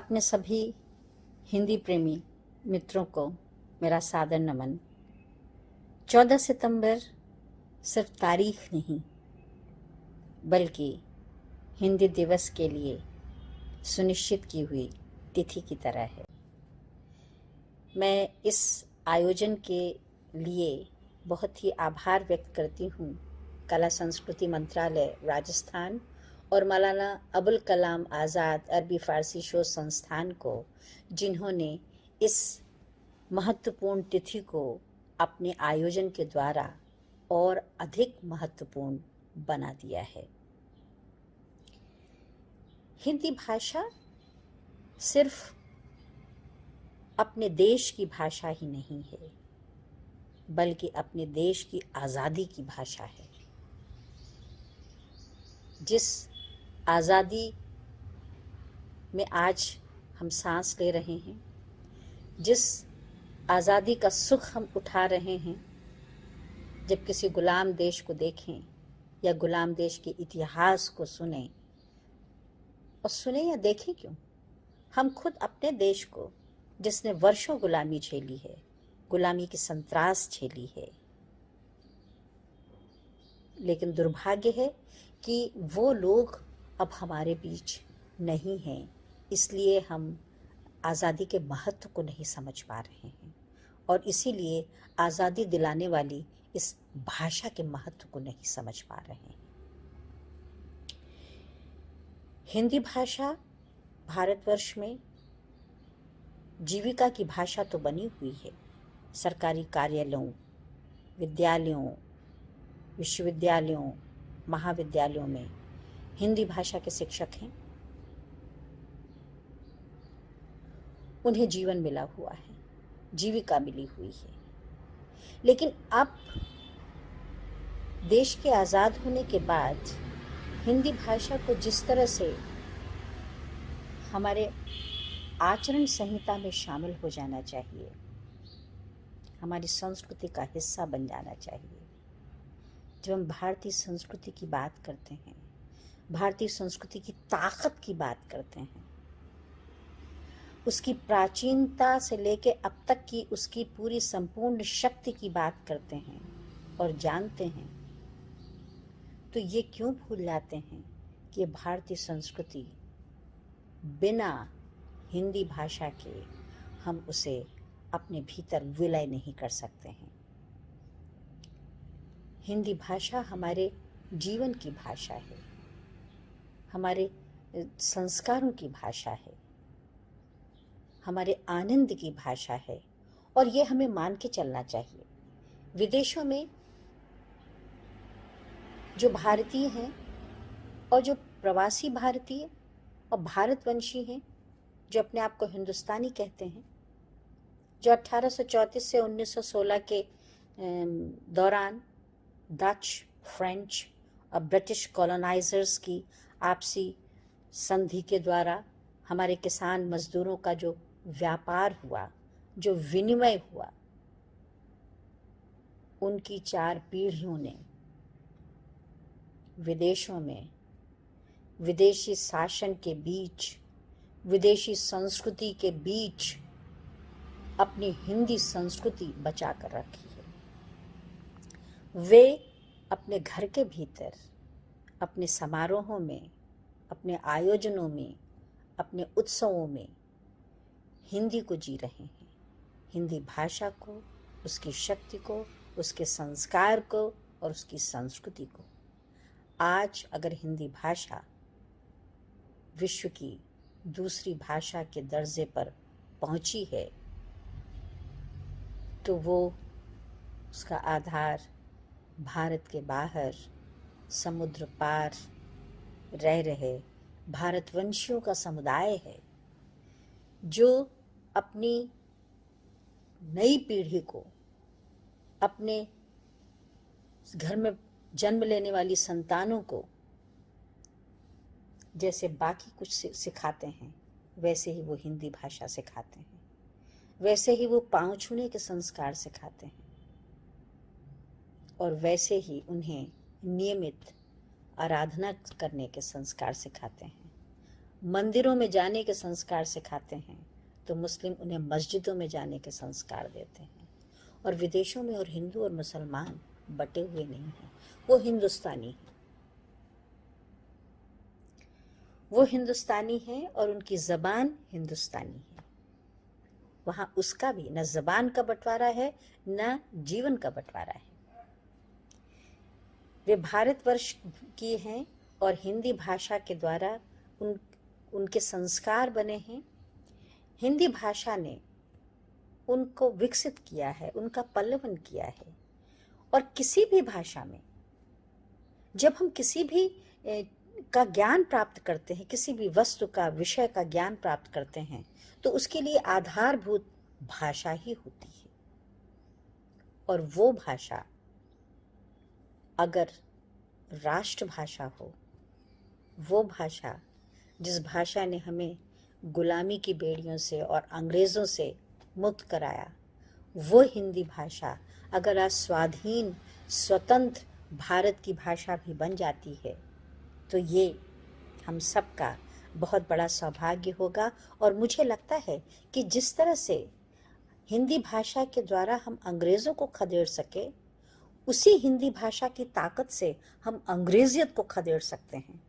अपने सभी हिंदी प्रेमी मित्रों को मेरा सादर नमन। 14 सितंबर सिर्फ तारीख नहीं बल्कि हिंदी दिवस के लिए सुनिश्चित की हुई तिथि की तरह है। मैं इस आयोजन के लिए बहुत ही आभार व्यक्त करती हूँ कला संस्कृति मंत्रालय राजस्थान और मौलाना अबुल कलाम आज़ाद अरबी फ़ारसी शोध संस्थान को, जिन्होंने इस महत्वपूर्ण तिथि को अपने आयोजन के द्वारा और अधिक महत्वपूर्ण बना दिया है। हिंदी भाषा सिर्फ अपने देश की भाषा ही नहीं है बल्कि अपने देश की आज़ादी की भाषा है। जिस आज़ादी में आज हम सांस ले रहे हैं, जिस आज़ादी का सुख हम उठा रहे हैं, जब किसी गुलाम देश को देखें या गुलाम देश के इतिहास को सुने, और सुने या देखें क्यों, हम खुद अपने देश को, जिसने वर्षों गुलामी झेली है, गुलामी की संत्रास झेली है, लेकिन दुर्भाग्य है कि वो लोग अब हमारे बीच नहीं हैं, इसलिए हम आज़ादी के महत्व को नहीं समझ पा रहे हैं और इसीलिए आज़ादी दिलाने वाली इस भाषा के महत्व को नहीं समझ पा रहे हैं। हिंदी भाषा भारतवर्ष में जीविका की भाषा तो बनी हुई है। सरकारी कार्यालयों, विद्यालयों, विश्वविद्यालयों, महाविद्यालयों में हिंदी भाषा के शिक्षक हैं। उन्हें जीवन मिला हुआ है, जीविका मिली हुई है। लेकिन अब देश के आज़ाद होने के बाद हिंदी भाषा को जिस तरह से हमारे आचरण संहिता में शामिल हो जाना चाहिए, हमारी संस्कृति का हिस्सा बन जाना चाहिए। जब हम भारतीय संस्कृति की बात करते हैं, भारतीय संस्कृति की ताकत की बात करते हैं, उसकी प्राचीनता से लेकर अब तक की उसकी पूरी संपूर्ण शक्ति की बात करते हैं और जानते हैं, तो ये क्यों भूल जाते हैं कि ये भारतीय संस्कृति बिना हिंदी भाषा के हम उसे अपने भीतर विलय नहीं कर सकते हैं। हिंदी भाषा हमारे जीवन की भाषा है, हमारे संस्कारों की भाषा है, हमारे आनंद की भाषा है और ये हमें मान के चलना चाहिए। विदेशों में जो भारतीय हैं और जो प्रवासी भारतीय और भारतवंशी हैं, जो अपने आप को हिंदुस्तानी कहते हैं, जो 1834 से 1916 के दौरान डच, फ्रेंच और ब्रिटिश कॉलोनाइजर्स की आपसी संधि के द्वारा हमारे किसान मजदूरों का जो व्यापार हुआ, जो विनिमय हुआ, उनकी 4 पीढ़ियों ने विदेशों में विदेशी शासन के बीच, विदेशी संस्कृति के बीच अपनी हिंदी संस्कृति बचा कर रखी है। वे अपने घर के भीतर, अपने समारोहों में, अपने आयोजनों में, अपने उत्सवों में हिंदी को जी रहे हैं, हिंदी भाषा को, उसकी शक्ति को, उसके संस्कार को और उसकी संस्कृति को। आज अगर हिंदी भाषा विश्व की दूसरी भाषा के दर्जे पर पहुंची है तो वो उसका आधार भारत के बाहर समुद्र पार रह रहे भारतवंशियों का समुदाय है, जो अपनी नई पीढ़ी को, अपने घर में जन्म लेने वाली संतानों को जैसे बाकी कुछ सिखाते हैं, वैसे ही वो हिंदी भाषा सिखाते हैं, वैसे ही वो पाँव छूने के संस्कार सिखाते हैं और वैसे ही उन्हें नियमित आराधना करने के संस्कार सिखाते हैं। मंदिरों में जाने के संस्कार सिखाते हैं तो मुस्लिम उन्हें मस्जिदों में जाने के संस्कार देते हैं। और विदेशों में और हिंदू और मुसलमान बटे हुए नहीं हैं, वो हिंदुस्तानी हैं। वो हिंदुस्तानी हैं और उनकी ज़बान हिंदुस्तानी है। वहाँ उसका भी न ज़बान का बंटवारा है न जीवन का बंटवारा है। वे भारतवर्ष की हैं और हिंदी भाषा के द्वारा उनके संस्कार बने हैं। हिंदी भाषा ने उनको विकसित किया है, उनका पल्लवन किया है। और किसी भी भाषा में जब हम किसी भी का ज्ञान प्राप्त करते हैं, किसी भी वस्तु का, विषय का ज्ञान प्राप्त करते हैं, तो उसके लिए आधारभूत भाषा ही होती है। और वो भाषा अगर राष्ट्रभाषा हो, वो भाषा जिस भाषा ने हमें गुलामी की बेड़ियों से और अंग्रेज़ों से मुक्त कराया, वो हिंदी भाषा अगर आज स्वाधीन स्वतंत्र भारत की भाषा भी बन जाती है तो ये हम सबका बहुत बड़ा सौभाग्य होगा। और मुझे लगता है कि जिस तरह से हिंदी भाषा के द्वारा हम अंग्रेज़ों को खदेड़ सके, उसी हिंदी भाषा की ताकत से हम अंग्रेजियत को खदेड़ सकते हैं।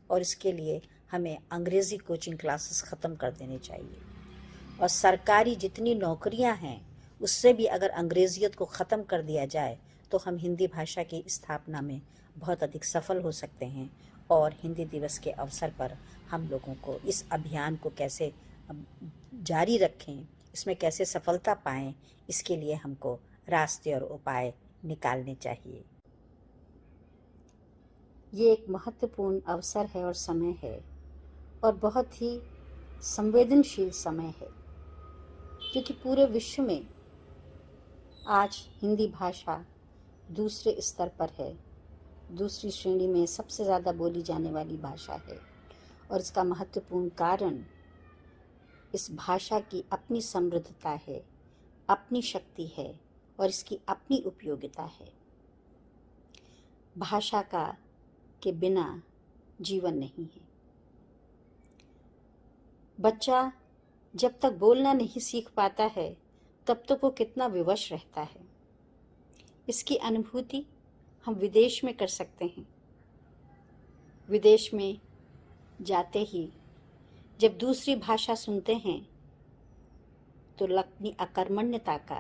और इसके लिए हमें अंग्रेज़ी कोचिंग क्लासेस ख़त्म कर देने चाहिए। और सरकारी जितनी नौकरियां हैं उससे भी अगर अंग्रेजियत को ख़त्म कर दिया जाए तो हम हिंदी भाषा की स्थापना में बहुत अधिक सफल हो सकते हैं। और हिंदी दिवस के अवसर पर हम लोगों को इस अभियान को कैसे जारी रखें, इसमें कैसे सफलता पाएं, इसके लिए हमको रास्ते और उपाय निकालने चाहिए। ये एक महत्वपूर्ण अवसर है और समय है और बहुत ही संवेदनशील समय है, क्योंकि पूरे विश्व में आज हिंदी भाषा दूसरे स्तर पर है, दूसरी श्रेणी में सबसे ज़्यादा बोली जाने वाली भाषा है। और इसका महत्वपूर्ण कारण इस भाषा की अपनी समृद्धता है, अपनी शक्ति है और इसकी अपनी उपयोगिता है। भाषा का के बिना जीवन नहीं है। बच्चा जब तक बोलना नहीं सीख पाता है तब तक वो कितना विवश रहता है। इसकी अनुभूति हम विदेश में कर सकते हैं। विदेश में जाते ही जब दूसरी भाषा सुनते हैं तो अपनी अकर्मण्यता का,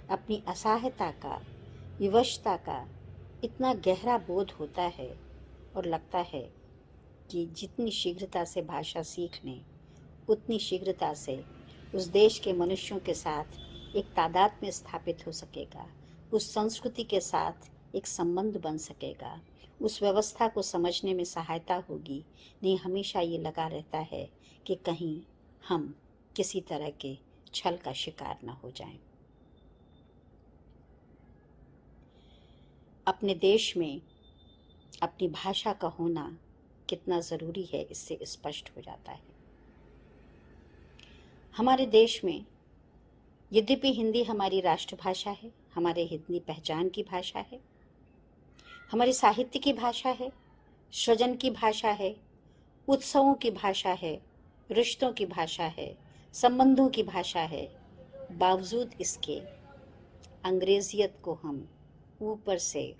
अपनी असहायता का, विवशता का इतना गहरा बोध होता है और लगता है कि जितनी शीघ्रता से भाषा सीख लें उतनी शीघ्रता से उस देश के मनुष्यों के साथ एक तादाद में स्थापित हो सकेगा, उस संस्कृति के साथ एक संबंध बन सकेगा, उस व्यवस्था को समझने में सहायता होगी। नहीं हमेशा ये लगा रहता है कि कहीं हम किसी तरह के छल का शिकार न हो जाएं। अपने देश में अपनी भाषा का होना कितना ज़रूरी है इससे स्पष्ट हो जाता है। हमारे देश में यद्यपि हिंदी हमारी राष्ट्रभाषा है, हमारे हिंदी पहचान की भाषा है, हमारी साहित्य की भाषा है, सृजन की भाषा है, उत्सवों की भाषा है, रिश्तों की भाषा है, संबंधों की भाषा है, बावजूद इसके अंग्रेजियत को हम ऊपर से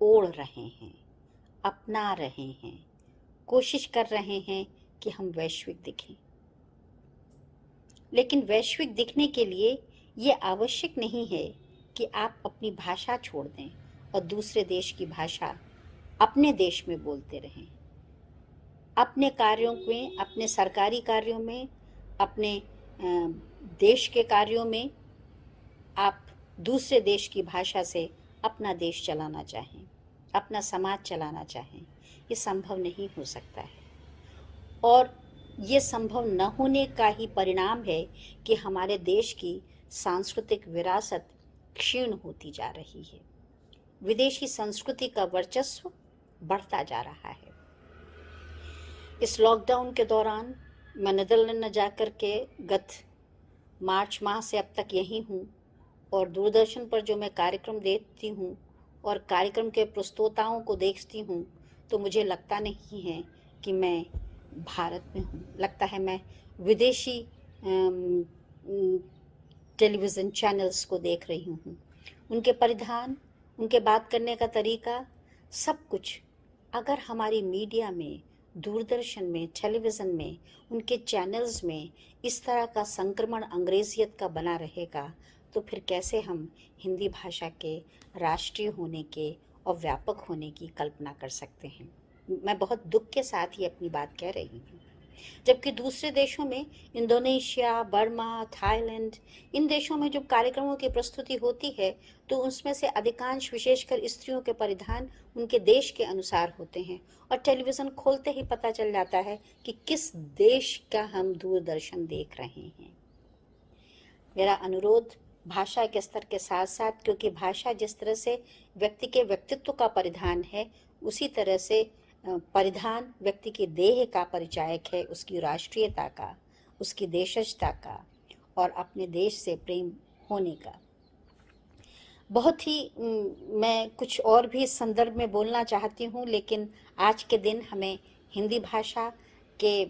ओढ़ रहे हैं, अपना रहे हैं, कोशिश कर रहे हैं कि हम वैश्विक दिखें। लेकिन वैश्विक दिखने के लिए ये आवश्यक नहीं है कि आप अपनी भाषा छोड़ दें और दूसरे देश की भाषा अपने देश में बोलते रहें। अपने कार्यों में, अपने सरकारी कार्यों में, अपने देश के कार्यों में आप दूसरे देश की भाषा से अपना देश चलाना चाहें, अपना समाज चलाना चाहें, ये संभव नहीं हो सकता है। और ये संभव न होने का ही परिणाम है कि हमारे देश की सांस्कृतिक विरासत क्षीण होती जा रही है। विदेशी संस्कृति का वर्चस्व बढ़ता जा रहा है। इस लॉकडाउन के दौरान मैं नीदरलैंड जाकर के गत मार्च माह से अब तक यहीं हूँ और दूरदर्शन पर जो मैं कार्यक्रम देखती हूँ और कार्यक्रम के प्रस्तोताओं को देखती हूँ तो मुझे लगता नहीं है कि मैं भारत में हूँ। लगता है मैं विदेशी टेलीविज़न चैनल्स को देख रही हूँ। उनके परिधान, उनके बात करने का तरीका, सब कुछ अगर हमारी मीडिया में, दूरदर्शन में, टेलीविज़न में, उनके चैनल्स में इस तरह का संक्रमण अंग्रेजियत का बना रहेगा, तो फिर कैसे हम हिंदी भाषा के राष्ट्रीय होने के और व्यापक होने की कल्पना कर सकते हैं। मैं बहुत दुख के साथ ही अपनी बात कह रही हूँ। जबकि दूसरे देशों में, इंडोनेशिया, बर्मा, थाईलैंड, इन देशों में जब कार्यक्रमों की प्रस्तुति होती है तो उसमें से अधिकांश, विशेषकर स्त्रियों के परिधान उनके देश के अनुसार होते हैं और टेलीविज़न खोलते ही पता चल जाता है कि किस देश का हम दूरदर्शन देख रहे हैं। मेरा अनुरोध भाषा के स्तर के साथ साथ, क्योंकि भाषा जिस तरह से व्यक्ति के व्यक्तित्व का परिधान है, उसी तरह से परिधान व्यक्ति के देह का परिचायक है, उसकी राष्ट्रीयता का, उसकी देशजता का और अपने देश से प्रेम होने का। बहुत ही मैं कुछ और भी इस संदर्भ में बोलना चाहती हूँ, लेकिन आज के दिन हमें हिंदी भाषा के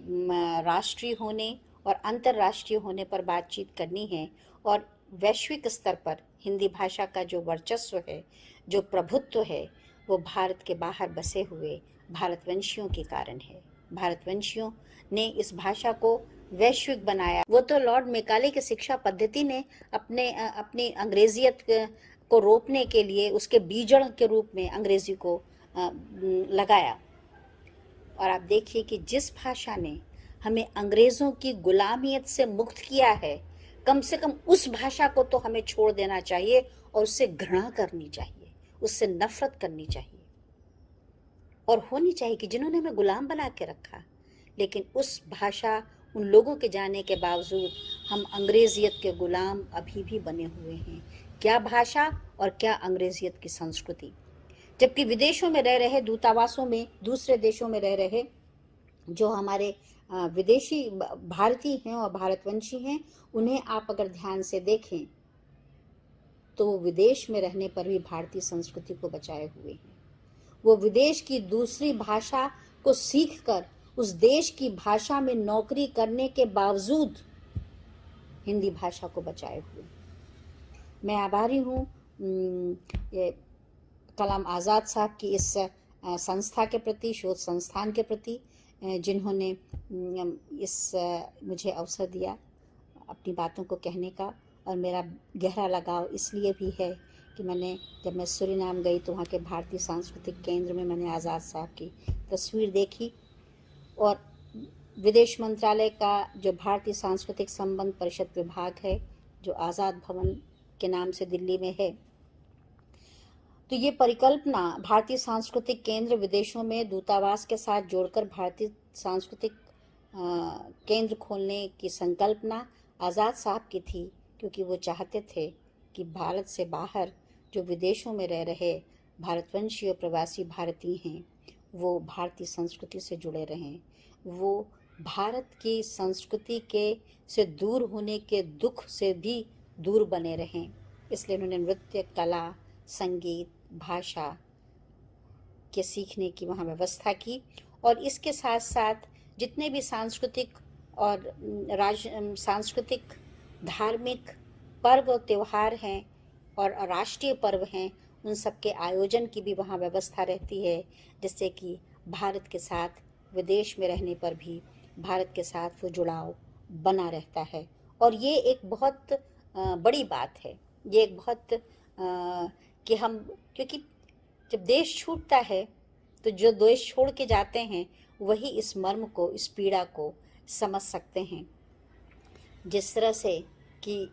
राष्ट्रीय होने और अंतर्राष्ट्रीय होने पर बातचीत करनी है और वैश्विक स्तर पर हिंदी भाषा का जो वर्चस्व है, जो प्रभुत्व है, वो भारत के बाहर बसे हुए भारतवंशियों के कारण है। भारतवंशियों ने इस भाषा को वैश्विक बनाया। वो तो लॉर्ड मेकाले की शिक्षा पद्धति ने अपनी अंग्रेजियत को रोकने के लिए उसके बीजड़ के रूप में अंग्रेजी को लगाया। और आप देखिए कि जिस भाषा ने हमें अंग्रेज़ों की गुलामियत से मुक्त किया है, कम से कम उस भाषा को तो हमें छोड़ देना चाहिए और उससे घृणा करनी चाहिए, उससे नफरत करनी चाहिए और होनी चाहिए कि जिन्होंने हमें गुलाम बना के रखा, लेकिन उस भाषा, उन लोगों के जाने के बावजूद हम अंग्रेजियत के गुलाम अभी भी बने हुए हैं। क्या भाषा और क्या अंग्रेजियत की संस्कृति। जबकि विदेशों में रह रहे, दूतावासों में, दूसरे देशों में रह रहे जो हमारे विदेशी भारतीय हैं और भारतवंशी हैं, उन्हें आप अगर ध्यान से देखें तो विदेश में रहने पर भी भारतीय संस्कृति को बचाए हुए हैं। वो विदेश की दूसरी भाषा को सीखकर उस देश की भाषा में नौकरी करने के बावजूद हिंदी भाषा को बचाए हुए। मैं आभारी हूँ ये कलाम आज़ाद साहब की इस संस्था के प्रति, शोध संस्थान के प्रति, जिन्होंने इस मुझे अवसर दिया अपनी बातों को कहने का। और मेरा गहरा लगाव इसलिए भी है कि जब मैं सूरीनाम गई तो वहाँ के भारतीय सांस्कृतिक केंद्र में मैंने आज़ाद साहब की तस्वीर देखी और विदेश मंत्रालय का जो भारतीय सांस्कृतिक संबंध परिषद विभाग है, जो आज़ाद भवन के नाम से दिल्ली में है, तो ये परिकल्पना भारतीय सांस्कृतिक केंद्र विदेशों में दूतावास के साथ जोड़कर भारतीय सांस्कृतिक केंद्र खोलने की संकल्पना आज़ाद साहब की थी, क्योंकि वो चाहते थे कि भारत से बाहर जो विदेशों में रह रहे भारतवंशी और प्रवासी भारतीय हैं, वो भारतीय संस्कृति से जुड़े रहें, वो भारत की संस्कृति के से दूर होने के दुख से भी दूर बने रहें। इसलिए उन्होंने नृत्य, कला, संगीत, भाषा के सीखने की वहाँ व्यवस्था की और इसके साथ साथ जितने भी सांस्कृतिक और सांस्कृतिक धार्मिक पर्व और त्यौहार हैं और राष्ट्रीय पर्व हैं, उन सब के आयोजन की भी वहाँ व्यवस्था रहती है, जिससे कि भारत के साथ विदेश में रहने पर भी भारत के साथ वो जुड़ाव बना रहता है। और ये एक बहुत बड़ी बात है, ये एक बहुत कि हम, क्योंकि जब देश छूटता है तो जो देश छोड़ के जाते हैं वही इस मर्म को, इस पीड़ा को समझ सकते हैं। जिस तरह से कि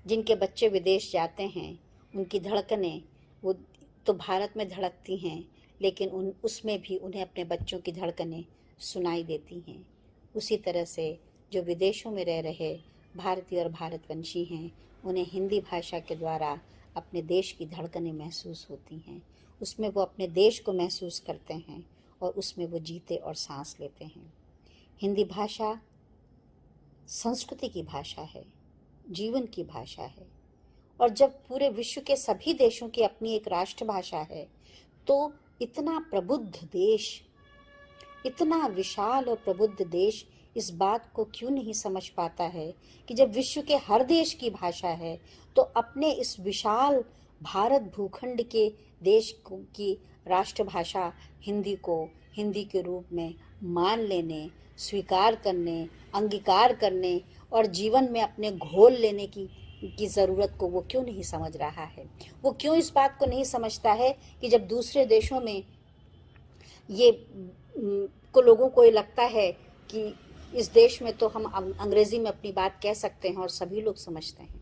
जिनके बच्चे विदेश जाते हैं उनकी धड़कनें वो तो भारत में धड़कती हैं, लेकिन उसमें भी उन्हें अपने बच्चों की धड़कनें सुनाई देती हैं। उसी तरह से जो विदेशों में रह रहे भारतीय और भारतवंशी हैं, उन्हें हिंदी भाषा के द्वारा अपने देश की धड़कनें महसूस होती हैं, उसमें वो अपने देश को महसूस करते हैं और उसमें वो जीते और सांस लेते हैं। हिंदी भाषा संस्कृति की भाषा है, जीवन की भाषा है और जब पूरे विश्व के सभी देशों की अपनी एक राष्ट्रभाषा है तो इतना प्रबुद्ध देश इतना विशाल और प्रबुद्ध देश इस बात को क्यों नहीं समझ पाता है कि जब विश्व के हर देश की भाषा है तो अपने इस विशाल भारत भूखंड के देश की राष्ट्रभाषा हिंदी को हिंदी के रूप में मान लेने, स्वीकार करने, अंगीकार करने और जीवन में अपने घोल लेने की ज़रूरत को वो क्यों नहीं समझ रहा है। वो क्यों इस बात को नहीं समझता है कि जब दूसरे देशों में ये को लोगों को ये लगता है कि इस देश में तो हम अंग्रेजी में अपनी बात कह सकते हैं और सभी लोग समझते हैं।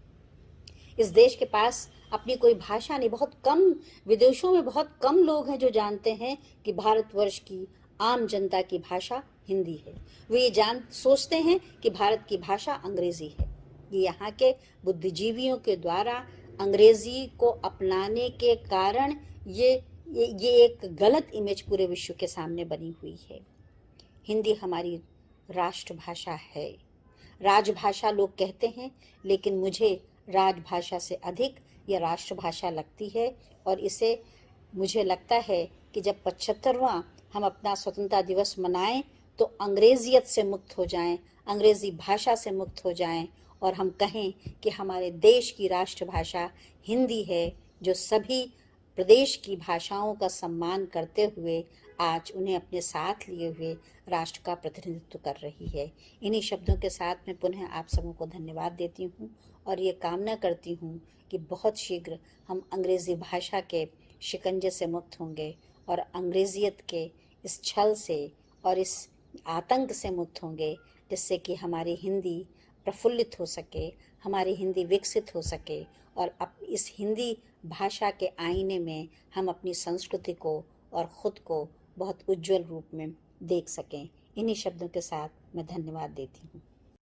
इस देश के पास अपनी कोई भाषा नहीं, बहुत कम, विदेशों में बहुत कम लोग हैं जो जानते हैं कि भारतवर्ष की आम जनता की भाषा हिंदी है। वे ये सोचते हैं कि भारत की भाषा अंग्रेजी है। ये यहाँ के बुद्धिजीवियों के द्वारा अंग्रेजी को अपनाने के कारण ये एक गलत इमेज पूरे विश्व के सामने बनी हुई है। हिंदी हमारी राष्ट्रभाषा है। राजभाषा लोग कहते हैं, लेकिन मुझे राजभाषा से अधिक यह राष्ट्रभाषा लगती है। और इसे मुझे लगता है कि जब 75वां हम अपना स्वतंत्रता दिवस मनाएं तो अंग्रेजियत से मुक्त हो जाएं, अंग्रेजी भाषा से मुक्त हो जाएं और हम कहें कि हमारे देश की राष्ट्रभाषा हिंदी है, जो सभी प्रदेश की भाषाओं का सम्मान करते हुए आज उन्हें अपने साथ लिए हुए राष्ट्र का प्रतिनिधित्व कर रही है। इन्हीं शब्दों के साथ मैं पुनः आप सबों को धन्यवाद देती हूँ और ये कामना करती हूँ कि बहुत शीघ्र हम अंग्रेज़ी भाषा के शिकंजे से मुक्त होंगे और अंग्रेजियत के इस छल से और इस आतंक से मुक्त होंगे, जिससे कि हमारी हिंदी प्रफुल्लित हो सके, हमारी हिंदी विकसित हो सके और अब इस हिंदी भाषा के आईने में हम अपनी संस्कृति को और ख़ुद को बहुत उज्जवल रूप में देख सकें। इन्हीं शब्दों के साथ मैं धन्यवाद देती हूँ।